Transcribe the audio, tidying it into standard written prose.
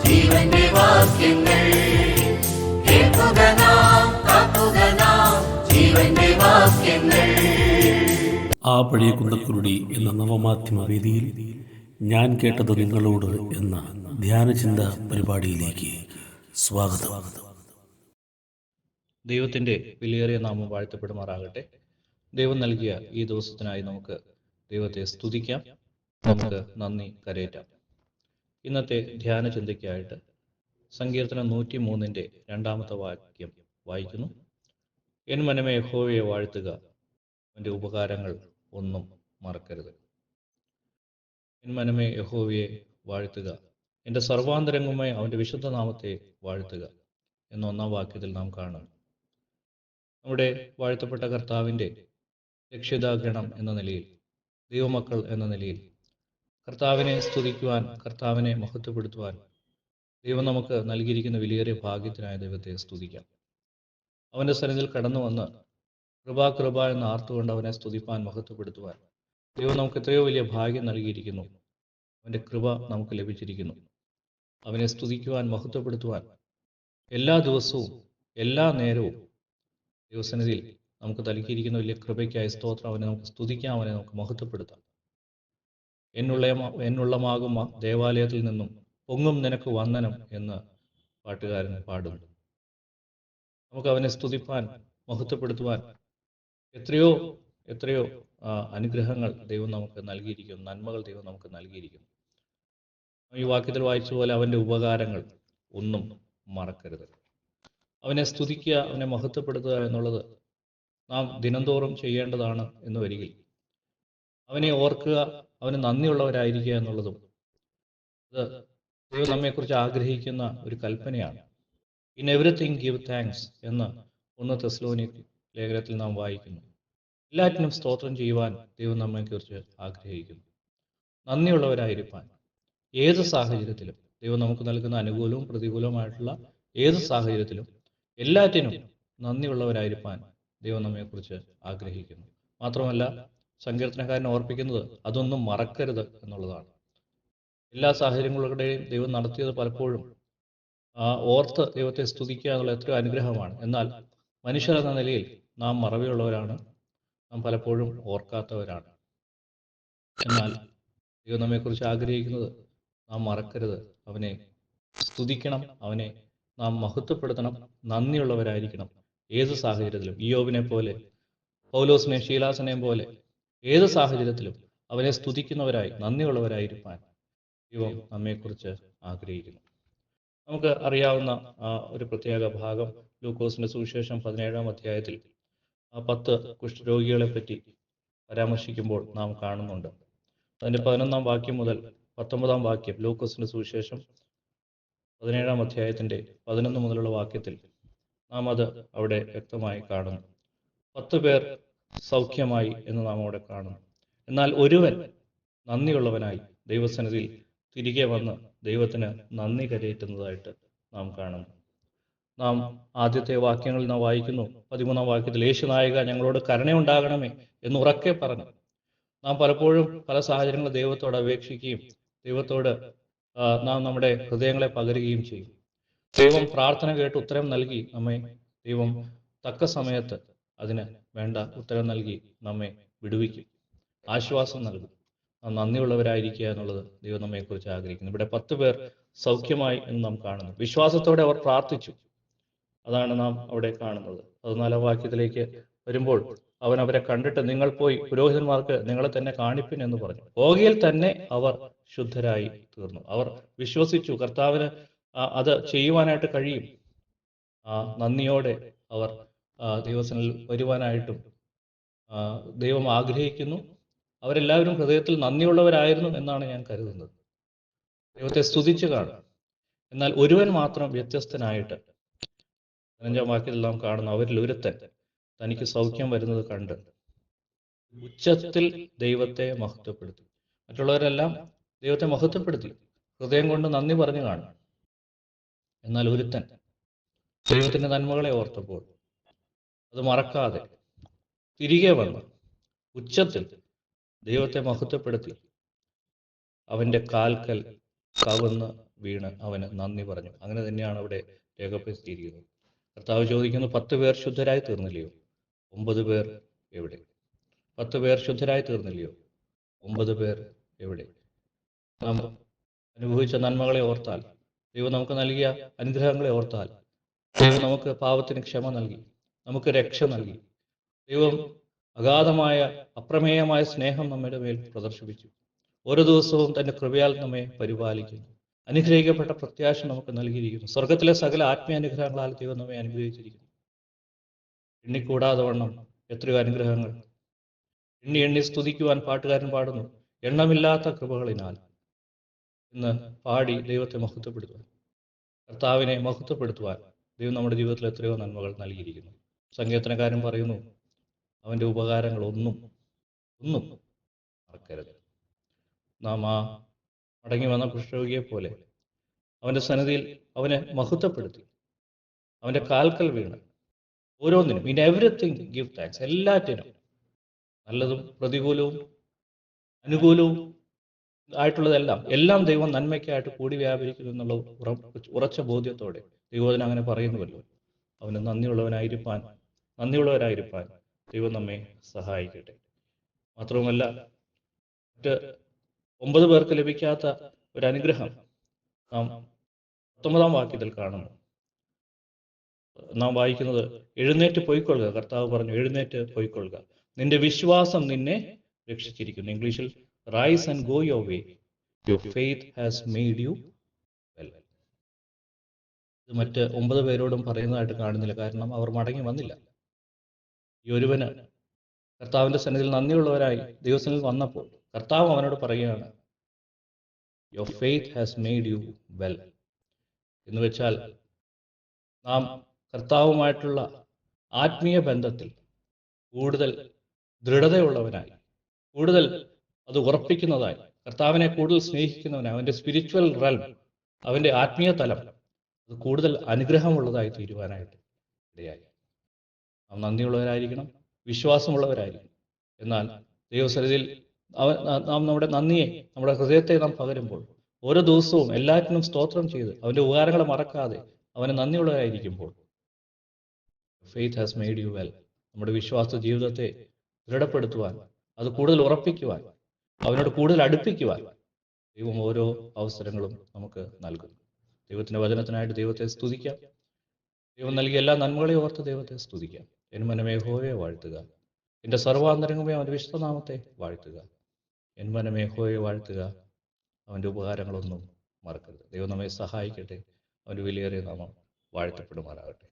ജീവന്റെ വാക്യങ്ങൾ ജീവന്റെ വാക്യങ്ങൾ. ആ പഴയ കുന്തക്കുരുടി എന്ന നവമാധ്യമ വേദിയിൽ ഞാൻ കേട്ടത് നിങ്ങളോട് എന്ന ധ്യാനചിന്ത പരിപാടിയിലേക്ക് സ്വാഗതം. ദൈവത്തിൻ്റെ വിലയേറിയ നാമം വാഴ്ത്തപ്പെടുമാറാകട്ടെ. ദൈവം നൽകിയ ഈ ദിവസത്തിനായി നമുക്ക് ദൈവത്തെ സ്തുതിക്കാം, നമുക്ക് നന്ദി കരയേറ്റാം. ഇന്നത്തെ ധ്യാന ചിന്തയ്ക്കായിട്ട് സങ്കീർത്തനം 103 രണ്ടാമത്തെ വാക്യം വായിക്കുന്നു. എൻ മനമേ യഹോവയെ വാഴ്ത്തുക, അവൻ്റെ ഉപകാരങ്ങൾ ഒന്നും മറക്കരുത്. എൻ മനമേ യഹോവയെ വാഴ്ത്തുക, എൻ്റെ സർവാന്തരംഗമായി അവൻ്റെ വിശുദ്ധ നാമത്തെ വാഴ്ത്തുക എന്ന ഒന്നാം വാക്യത്തിൽ നാം കാണുന്നു. നമ്മുടെ വാഴ്ത്തപ്പെട്ട കർത്താവിൻ്റെ രക്ഷിതാഗണം എന്ന നിലയിൽ, ദൈവമക്കൾ എന്ന നിലയിൽ കർത്താവിനെ സ്തുതിക്കുവാൻ, കർത്താവിനെ മഹത്വപ്പെടുത്തുവാൻ ദൈവം നമുക്ക് നൽകിയിരിക്കുന്ന വിലയേറിയ ഭാഗ്യത്തിനായ ദൈവത്തെ സ്തുതിക്കാം. അവൻ്റെ സന്നിധിയിൽ കടന്നു വന്ന് കൃപ എന്ന് ആർത്തുകൊണ്ട് അവനെ സ്തുതിപ്പാൻ, മഹത്വപ്പെടുത്തുവാൻ ദൈവം നമുക്ക് എത്രയോ വലിയ ഭാഗ്യം നൽകിയിരിക്കുന്നു. അവൻ്റെ കൃപ നമുക്ക് ലഭിച്ചിരിക്കുന്നു. അവനെ സ്തുതിക്കുവാൻ, മഹത്വപ്പെടുത്തുവാൻ എല്ലാ ദിവസവും എല്ലാ നേരവും ദൈവസന്നിധിയിൽ നമുക്ക് നൽകിയിരിക്കുന്ന വലിയ കൃപയ്ക്കായി സ്തോത്രം. അവനെ നമുക്ക് സ്തുതിക്കാം, അവനെ നമുക്ക് മഹത്വപ്പെടുത്താം. എന്നുള്ളമാകും ദേവാലയത്തിൽ നിന്നും പൊങ്ങും നിനക്ക് വന്ദനം എന്ന് പാട്ടുകാരൻ പാടുന്നു. നമുക്ക് അവനെ സ്തുതിപ്പാൻ, മഹത്വപ്പെടുത്തുവാൻ എത്രയോ അനുഗ്രഹങ്ങൾ ദൈവം നമുക്ക് നൽകിയിരിക്കുന്നു, നന്മകൾ ദൈവം നമുക്ക് നൽകിയിരിക്കുന്നു. ഈ വാക്യത്തിൽ വായിച്ച പോലെ അവൻ്റെ ഉപകാരങ്ങൾ ഒന്നും മറക്കരുത്. അവനെ സ്തുതിക്കുക, അവനെ മഹത്വപ്പെടുത്തുക എന്നുള്ളത് നാം ദിനംതോറും ചെയ്യേണ്ടതാണ് എന്ന് വരികിൽ, അവനെ ഓർക്കുക, അവന് നന്ദിയുള്ളവരായിരിക്കുക എന്നുള്ളതും അത് ദൈവം നമ്മെക്കുറിച്ച് ആഗ്രഹിക്കുന്ന ഒരു കൽപ്പനയാണ്. ഇൻ എവറിത്തിങ് ഗിവ് താങ്ക്സ് എന്ന് 1 തെസ്സലോനിക്ക ലേഖനത്തിൽ നാം വായിക്കുന്നു. എല്ലാറ്റിനും സ്തോത്രം ചെയ്യുവാൻ ദൈവം നമ്മെക്കുറിച്ച് ആഗ്രഹിക്കുന്നു. നന്ദിയുള്ളവരായിരിക്കാൻ ഏത് സാഹചര്യത്തിലും, ദൈവം നമുക്ക് നൽകുന്ന അനുകൂലവും പ്രതികൂലവുമായിട്ടുള്ള ഏത് സാഹചര്യത്തിലും എല്ലാറ്റിനും നന്ദിയുള്ളവരായിരിക്കാൻ ദൈവം നമ്മെക്കുറിച്ച് ആഗ്രഹിക്കുന്നു. മാത്രമല്ല, സങ്കീർത്തനക്കാരനെ ഓർപ്പിക്കുന്നത് അതൊന്നും മറക്കരുത് എന്നുള്ളതാണ്. എല്ലാ സാഹചര്യങ്ങളുടെയും ദൈവം നടത്തിയത് പലപ്പോഴും ഓർത്ത് ദൈവത്തെ സ്തുതിക്കുക എന്നുള്ള എത്രയോ അനുഗ്രഹമാണ്. എന്നാൽ മനുഷ്യർ എന്ന നിലയിൽ നാം മറവിയുള്ളവരാണ്, നാം പലപ്പോഴും ഓർക്കാത്തവരാണ്. എന്നാൽ ദൈവം നമ്മെക്കുറിച്ച് ആഗ്രഹിക്കുന്നത് നാം മറക്കരുത്, അവനെ സ്തുതിക്കണം, അവനെ നാം മഹത്വപ്പെടുത്തണം, നന്ദിയുള്ളവരായിരിക്കണം ഏത് സാഹചര്യത്തിലും. ഇയ്യോബിനെ പോലെ, പൗലോസിനെയും ശീലാസനെയും പോലെ ഏത് സാഹചര്യത്തിലും അവനെ സ്തുതിക്കുന്നവരായി, നന്ദിയുള്ളവരായിരിക്കാൻ ദൈവം നമ്മെക്കുറിച്ച് ആഗ്രഹിക്കുന്നു. നമുക്ക് അറിയാവുന്ന ഒരു പ്രത്യേക ഭാഗം ലൂക്കോസിന്റെ സുവിശേഷം 17-ാം അധ്യായത്തിൽ 10 കുഷ്ഠരോഗികളെ പറ്റി പരാമർശിക്കുമ്പോൾ നാം കാണുന്നുണ്ട്. അതിൻ്റെ 11-ാം വാക്യം മുതൽ 19-ാം വാക്യം, ലൂക്കോസിന്റെ സുവിശേഷം 17-ാം അധ്യായത്തിൻ്റെ 11 മുതലുള്ള വാക്യത്തിൽ നാം അത് അവിടെ വ്യക്തമായി കാണുന്നു. 10 പേർ സൗഖ്യമായി എന്ന് നാം അവിടെ കാണുന്നു. എന്നാൽ ഒരുവൻ നന്ദിയുള്ളവനായി ദൈവസന്നിധിയിൽ തിരികെ വന്ന് ദൈവത്തിന് നന്ദി കരയേറ്റുന്നതായിട്ട് നാം കാണുന്നു. നാം ആദ്യത്തെ വാക്യങ്ങളിൽ നാം വായിക്കുന്നു, 13-ാം വാക്യത്തിൽ, യേശുനായക ഞങ്ങളോട് കരുണയുണ്ടാകണമേ എന്ന് ഉറക്കെ പറഞ്ഞു. നാം പലപ്പോഴും പല സാഹചര്യങ്ങളിൽ ദൈവത്തോട് അപേക്ഷിക്കുകയും ദൈവത്തോട് നാം നമ്മുടെ ഹൃദയങ്ങളെ പകരുകയും ചെയ്യും. ദൈവം പ്രാർത്ഥന കേട്ട് ഉത്തരം നൽകി നമ്മെ ദൈവം തക്ക സമയത്ത് അതിന് വേണ്ട ഉത്തരം നൽകി നമ്മെ വിടുവിക്കും, ആശ്വാസം നൽകും. നന്ദിയുള്ളവരായിരിക്കുക എന്നുള്ളത് ദൈവം നമ്മെക്കുറിച്ച് ആഗ്രഹിക്കുന്നു. ഇവിടെ 10 പേർ സൗഖ്യമായി എന്ന് നാം കാണുന്നു. വിശ്വാസത്തോടെ അവർ പ്രാർത്ഥിച്ചു, അതാണ് നാം അവിടെ കാണുന്നത്. 14-ാം വാക്യത്തിലേക്ക് വരുമ്പോൾ, അവൻ അവരെ കണ്ടിട്ട്, നിങ്ങൾ പോയി പുരോഹിതന്മാർക്ക് നിങ്ങളെ തന്നെ കാണിപ്പിൻ എന്ന് പറഞ്ഞു. പോകയിൽ തന്നെ അവർ ശുദ്ധരായി തീർന്നു. അവർ വിശ്വസിച്ചു, കർത്താവിന് അത് ചെയ്യുവാനായിട്ട് കഴിയും. നന്ദിയോടെ അവർ ദൈവസന്നിധിയിൽ വരുവാനായിട്ടും ദൈവം ആഗ്രഹിക്കുന്നു. അവരെല്ലാവരും ഹൃദയത്തിൽ നന്ദിയുള്ളവരായിരുന്നു എന്നാണ് ഞാൻ കരുതുന്നത്. ദൈവത്തെ സ്തുതിച്ചു കാണും. എന്നാൽ ഒരുവൻ മാത്രം വ്യത്യസ്തനായിട്ട് 15-ാം വാക്യത്തിൽ നാം കാണുന്നു, അവരിൽ ഒരുത്തൻ തനിക്ക് സൗഖ്യം വരുന്നത് കണ്ട് ഉച്ചത്തിൽ ദൈവത്തെ മഹത്വപ്പെടുത്തി. മറ്റുള്ളവരെല്ലാം ദൈവത്തെ മഹത്വപ്പെടുത്തി, ഹൃദയം കൊണ്ട് നന്ദി പറഞ്ഞു കാണും. എന്നാൽ ഒരുത്തൻ ദൈവത്തിന്റെ നന്മകളെ ഓർത്തപ്പോൾ അത് മറക്കാതെ തിരികെ വന്ന് ഉച്ചത്തിൽ ദൈവത്തെ മഹത്വപ്പെടുത്തി അവൻ്റെ കാൽക്കൽ കവിന്ന് വീണ് അവന് നന്ദി പറഞ്ഞു. അങ്ങനെ തന്നെയാണ് അവിടെ രേഖപ്പെടുത്തിയിരിക്കുന്നത്. കർത്താവ് ചോദിക്കുന്നു, 10 പേർ ശുദ്ധരായി തീർന്നില്ലയോ? 9 പേർ എവിടെ? 10 പേർ ശുദ്ധരായി തീർന്നില്ലയോ? 9 പേർ എവിടെ? നാം അനുഭവിച്ച നന്മകളെ ഓർത്താൽ, ദൈവം നമുക്ക് നൽകിയ അനുഗ്രഹങ്ങളെ ഓർത്താൽ, ദൈവം നമുക്ക് പാപത്തിന് ക്ഷമ നൽകി, നമുക്ക് രക്ഷ നൽകി. ദൈവം അഗാധമായ അപ്രമേയമായ സ്നേഹം നമ്മുടെ മേൽ പ്രദർശിപ്പിച്ചു. ഓരോ ദിവസവും തൻ്റെ കൃപയാൽ നമ്മെ പരിപാലിക്കുന്നു. അനുഗ്രഹിക്കപ്പെട്ട പ്രത്യാശ നമുക്ക് നൽകിയിരിക്കുന്നു. സ്വർഗത്തിലെ സകല ആത്മീയ അനുഗ്രഹങ്ങളാൽ ദൈവം നമ്മെ അനുഗ്രഹിച്ചിരിക്കുന്നു. എണ്ണിക്കൂടാതെ വണ്ണം എത്രയോ അനുഗ്രഹങ്ങൾ. എണ്ണി എണ്ണി സ്തുതിക്കുവാൻ പാട്ടുകാരൻ പാടുന്നു, എണ്ണമില്ലാത്ത കൃപകളിനാൽ. ഇന്ന് പാടി ദൈവത്തെ മഹത്വപ്പെടുത്തുവാൻ, കർത്താവിനെ മഹത്വപ്പെടുത്തുവാൻ ദൈവം നമ്മുടെ ജീവിതത്തിൽ എത്രയോ നന്മകൾ നൽകിയിരിക്കുന്നു. സങ്കീർത്തനക്കാരൻ പറയുന്നു, അവൻ്റെ ഉപകാരങ്ങൾ ഒന്നും മറക്കരുത്. നാം ആ മടങ്ങി വന്ന കുഷ്ഠരോഗിയെ പോലെ അവൻ്റെ സന്നിധിയിൽ അവനെ മഹത്വപ്പെടുത്തി, അവൻ്റെ കാൽക്കൽ വീണ് ഓരോന്നിനും, ഇൻ എവറിത്തിങ് ഗിവ് താങ്ക്സ്, എല്ലാറ്റിനും, നല്ലതും പ്രതികൂലവും അനുകൂലവും എല്ലാം ദൈവം നന്മയ്ക്കായിട്ട് കൂടി വ്യാപരിക്കുന്നു എന്നുള്ള ഉറച്ച ബോധ്യത്തോടെ ദൈവത്തിന് അങ്ങനെ പറയുന്നുവല്ലോ. അവന് നന്ദിയുള്ളവരായിരിക്കാൻ ദൈവം നമ്മെ സഹായിക്കട്ടെ. മാത്രവുമല്ല, മറ്റ് 9 പേർക്ക് ലഭിക്കാത്ത ഒരു അനുഗ്രഹം നാം 19-ാം വാക്യത്തിൽ കാണുന്നു. നാം വായിക്കുന്നത്, എഴുന്നേറ്റ് പൊയ്ക്കൊള്ളുക. കർത്താവ് പറഞ്ഞു, എഴുന്നേറ്റ് പൊയ്ക്കൊള്ളുക, നിന്റെ വിശ്വാസം നിന്നെ രക്ഷിച്ചിരിക്കുന്നു. ഇംഗ്ലീഷിൽ, rise and go your way, your faith has made you well. ഇത് മറ്റ് 9 പേരോടും പറയുന്നതായിട്ട് കാണുന്നില്ല, കാരണം അവർ മടങ്ങി വന്നില്ല. ഈ ഒരുവന് കർത്താവിന്റെ സന്നിധിയിൽ നന്ദിയുള്ളവരായി ദൈവസന്നിധിയിൽ വന്നപ്പോൾ കർത്താവ് അവനോട് പറയുകയാണ്, your faith has made you well. എന്ന് വെച്ചാൽ, നാം കർത്താവുമായിട്ടുള്ള ആത്മീയ ബന്ധത്തിൽ കൂടുതൽ ദൃഢതയുള്ളവനായി, കൂടുതൽ അത് ഉറപ്പിക്കുന്നതായി, കർത്താവിനെ കൂടുതൽ സ്നേഹിക്കുന്നവനായി, അവൻ്റെ സ്പിരിച്വൽ റെൽം, അവൻ്റെ ആത്മീയ തലം അത് കൂടുതൽ അനുഗ്രഹമുള്ളതായി തീരുവാനായിട്ട് ഇടയായി. നാം നന്ദിയുള്ളവരായിരിക്കണം, വിശ്വാസമുള്ളവരായിരിക്കണം. എന്നാൽ ദൈവസന്നിധിയിൽ നാം നമ്മുടെ നന്ദിയെ, നമ്മുടെ ഹൃദയത്തെ നാം പകരുമ്പോൾ, ഓരോ ദിവസവും എല്ലാറ്റിനും സ്തോത്രം ചെയ്ത് അവൻ്റെ ഉപകാരങ്ങളെ മറക്കാതെ അവന് നന്ദിയുള്ളവരായിരിക്കുമ്പോൾ, faith has made you well, നമ്മുടെ വിശ്വാസ ജീവിതത്തെ ദൃഢപ്പെടുത്തുവാൻ, അത് കൂടുതൽ ഉറപ്പിക്കുവാൻ, അവനോട് കൂടുതൽ അടുപ്പിക്കുവാൻ ദൈവം ഓരോ അവസരങ്ങളും നമുക്ക് നൽകുന്നു. ദൈവത്തിൻ്റെ വചനത്തിനായിട്ട് ദൈവത്തെ സ്തുതിക്കാം. ദൈവം നൽകിയ എല്ലാ നന്മകളെയും ഓർത്ത് ദൈവത്തെ സ്തുതിക്കാം. എൻ മനമേ യഹോവയെ വാഴ്ത്തുക, എൻ്റെ സർവാന്തരംഗമേ അവൻ്റെ വിശുദ്ധനാമത്തെ വാഴ്ത്തുക. എൻ മനമേ യഹോവയെ വാഴ്ത്തുക, അവൻ്റെ ഉപകാരങ്ങളൊന്നും മറക്കരുത്. ദൈവം നമ്മെ സഹായിക്കട്ടെ. അവൻ്റെ വിലയേറിയ നാമം വാഴ്ത്തപ്പെടുമാറാകട്ടെ.